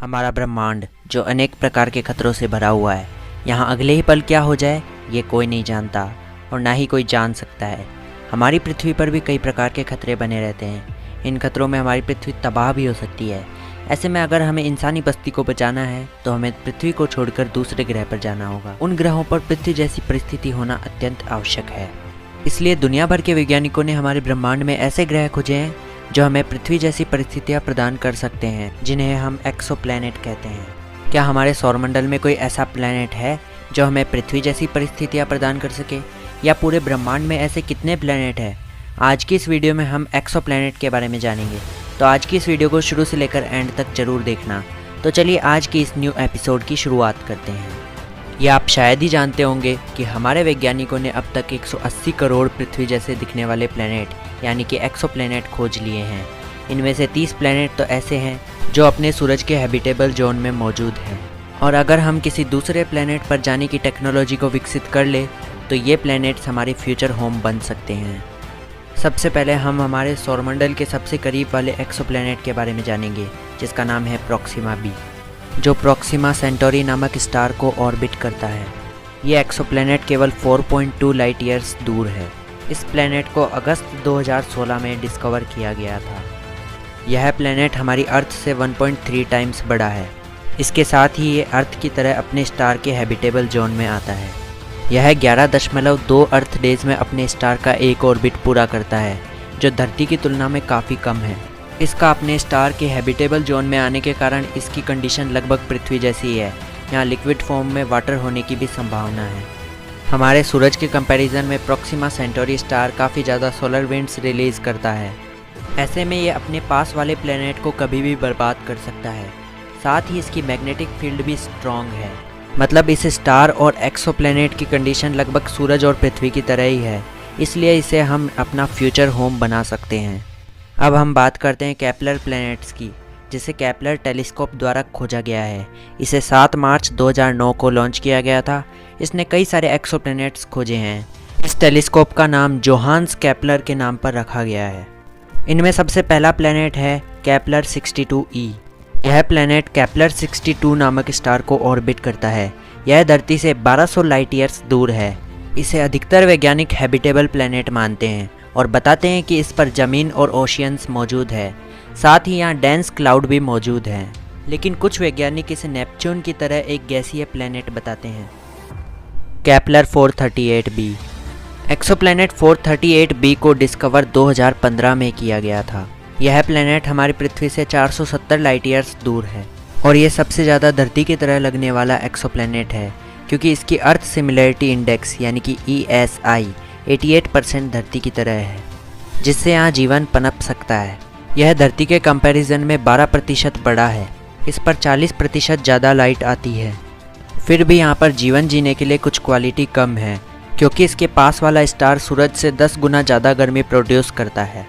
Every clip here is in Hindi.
हमारा ब्रह्मांड जो अनेक प्रकार के खतरों से भरा हुआ है, यहाँ अगले ही पल क्या हो जाए ये कोई नहीं जानता और ना ही कोई जान सकता है। हमारी पृथ्वी पर भी कई प्रकार के खतरे बने रहते हैं। इन खतरों में हमारी पृथ्वी तबाह भी हो सकती है। ऐसे में अगर हमें इंसानी बस्ती को बचाना है तो हमें पृथ्वी को छोड़कर दूसरे ग्रह पर जाना होगा। उन ग्रहों पर पृथ्वी जैसी परिस्थिति होना अत्यंत आवश्यक है। इसलिए दुनिया भर के वैज्ञानिकों ने हमारे ब्रह्मांड में ऐसे ग्रह खोजे हैं जो हमें पृथ्वी जैसी परिस्थितियाँ प्रदान कर सकते हैं, जिन्हें हम एक्सोप्लैनेट कहते हैं। क्या हमारे सौरमंडल में कोई ऐसा प्लैनेट है जो हमें पृथ्वी जैसी परिस्थितियाँ प्रदान कर सके, या पूरे ब्रह्मांड में ऐसे कितने प्लैनेट हैं? आज की इस वीडियो में हम एक्सोप्लैनेट के बारे में जानेंगे, तो आज की इस वीडियो को शुरू से लेकर एंड तक जरूर देखना। तो चलिए आज की इस न्यू एपिसोड की शुरुआत करते हैं। ये आप शायद ही जानते होंगे कि हमारे वैज्ञानिकों ने अब तक 180 करोड़ पृथ्वी जैसे दिखने वाले प्लैनेट यानी कि एक्सोप्लैनेट खोज लिए हैं। इनमें से 30 प्लैनेट तो ऐसे हैं जो अपने सूरज के हैबिटेबल जोन में मौजूद हैं, और अगर हम किसी दूसरे प्लैनेट पर जाने की टेक्नोलॉजी को विकसित कर ले तो ये प्लैनेट्स हमारे फ्यूचर होम बन सकते हैं। सबसे पहले हम हमारे सौरमंडल के सबसे करीब वाले एक्सोप्लैनेट के बारे में जानेंगे, जिसका नाम है प्रोक्सिमा बी, जो प्रोक्सिमा सेंटोरी नामक स्टार को ऑर्बिट करता है। ये एक्सोप्लैनेट केवल 4.2 लाइट ईयर्स दूर है। इस प्लैनेट को अगस्त 2016 में डिस्कवर किया गया था। यह प्लैनेट हमारी अर्थ से 1.3 टाइम्स बड़ा है। इसके साथ ही ये अर्थ की तरह अपने स्टार के हैबिटेबल जोन में आता है। यह 11.2 अर्थ डेज में अपने स्टार का एक ऑर्बिट पूरा करता है, जो धरती की तुलना में काफ़ी कम है। इसका अपने स्टार के हैबिटेबल जोन में आने के कारण इसकी कंडीशन लगभग पृथ्वी जैसी है। यहाँ लिक्विड फॉर्म में वाटर होने की भी संभावना है। हमारे सूरज के कंपैरिजन में प्रोक्सिमा सेंटोरी स्टार काफ़ी ज़्यादा सोलर विंड्स रिलीज़ करता है। ऐसे में ये अपने पास वाले प्लैनेट को कभी भी बर्बाद कर सकता है। साथ ही इसकी मैग्नेटिक फील्ड भी स्ट्रॉन्ग है। मतलब इस स्टार और एक्सोप्लैनेट की कंडीशन लगभग सूरज और पृथ्वी की तरह ही है, इसलिए इसे हम अपना फ्यूचर होम बना सकते हैं। अब हम बात करते हैं केपलर प्लैनेट्स की, जिसे केपलर टेलीस्कोप द्वारा खोजा गया है। इसे 7 मार्च 2009 को लॉन्च किया गया था। इसने कई सारे एक्सोप्लैनेट्स खोजे हैं। इस टेलीस्कोप का नाम जोहान्स केपलर के नाम पर रखा गया है। इनमें सबसे पहला प्लैनेट है केपलर 62e। यह प्लैनेट केपलर 62 नामक स्टार को ऑर्बिट करता है। यह धरती से 1200 लाइट ईयर्स दूर है। इसे अधिकतर वैज्ञानिक हैबिटेबल प्लैनेट मानते हैं और बताते हैं कि इस पर ज़मीन और ओशियंस मौजूद है। साथ ही यहाँ डेंस क्लाउड भी मौजूद हैं। लेकिन कुछ वैज्ञानिक इसे नेपच्यून की तरह एक गैसीय प्लैनेट बताते हैं। Kepler 438b। एक्सोप्लैनेट 438b को डिस्कवर 2015 में किया गया था। यह प्लैनेट हमारी पृथ्वी से 470 लाइट ईयर्स दूर है और ये सबसे ज़्यादा धरती की तरह लगने वाला एक्सोप्लैनेट है, क्योंकि इसकी अर्थ सिमिलरिटी इंडेक्स यानी कि ESI 88% धरती की तरह है, जिससे यहाँ जीवन पनप सकता है। यह धरती के कंपैरिजन में 12% बड़ा है। इस पर 40% ज़्यादा लाइट आती है। फिर भी यहाँ पर जीवन जीने के लिए कुछ क्वालिटी कम है, क्योंकि इसके पास वाला स्टार सूरज से 10 गुना ज़्यादा गर्मी प्रोड्यूस करता है।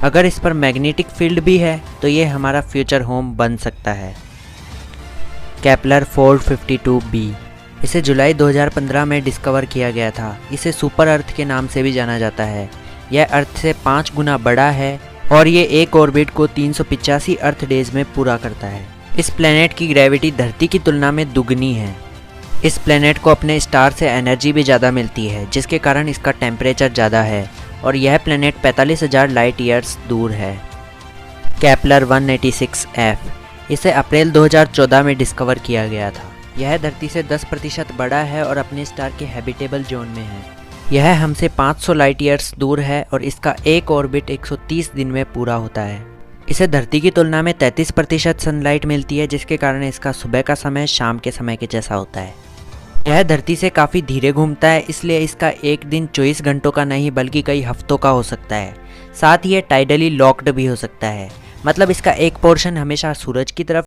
अगर इस पर मैग्नेटिक फील्ड भी है तो ये हमारा फ्यूचर होम बन सकता है। Kepler 452b। इसे जुलाई 2015 में डिस्कवर किया गया था। इसे सुपर अर्थ के नाम से भी जाना जाता है। यह अर्थ से 5 गुना बड़ा है और ये एक ऑर्बिट को 385 अर्थ डेज में पूरा करता है। इस प्लैनेट की ग्रेविटी धरती की तुलना में दुगनी है। इस प्लैनेट को अपने स्टार से एनर्जी भी ज़्यादा मिलती है, जिसके कारण इसका टेम्परेचर ज़्यादा है, और यह प्लैनेट 45,000 लाइट ईयर्स दूर है। Kepler 186f। इसे अप्रैल 2014 में डिस्कवर किया गया था। यह धरती से 10% बड़ा है और अपने स्टार के हैबिटेबल जोन में है। यह हमसे 500 लाइट ईयर्स दूर है और इसका एक ऑर्बिट 130 दिन में पूरा होता है। इसे धरती की तुलना में 33% सनलाइट मिलती है, जिसके कारण इसका सुबह का समय शाम के समय के जैसा होता है। यह धरती से काफ़ी धीरे घूमता है, इसलिए इसका एक दिन 24 घंटों का नहीं बल्कि कई हफ्तों का हो सकता है। साथ ही यह टाइडली लॉक्ड भी हो सकता है, मतलब इसका एक पोर्शन हमेशा सूरज की तरफ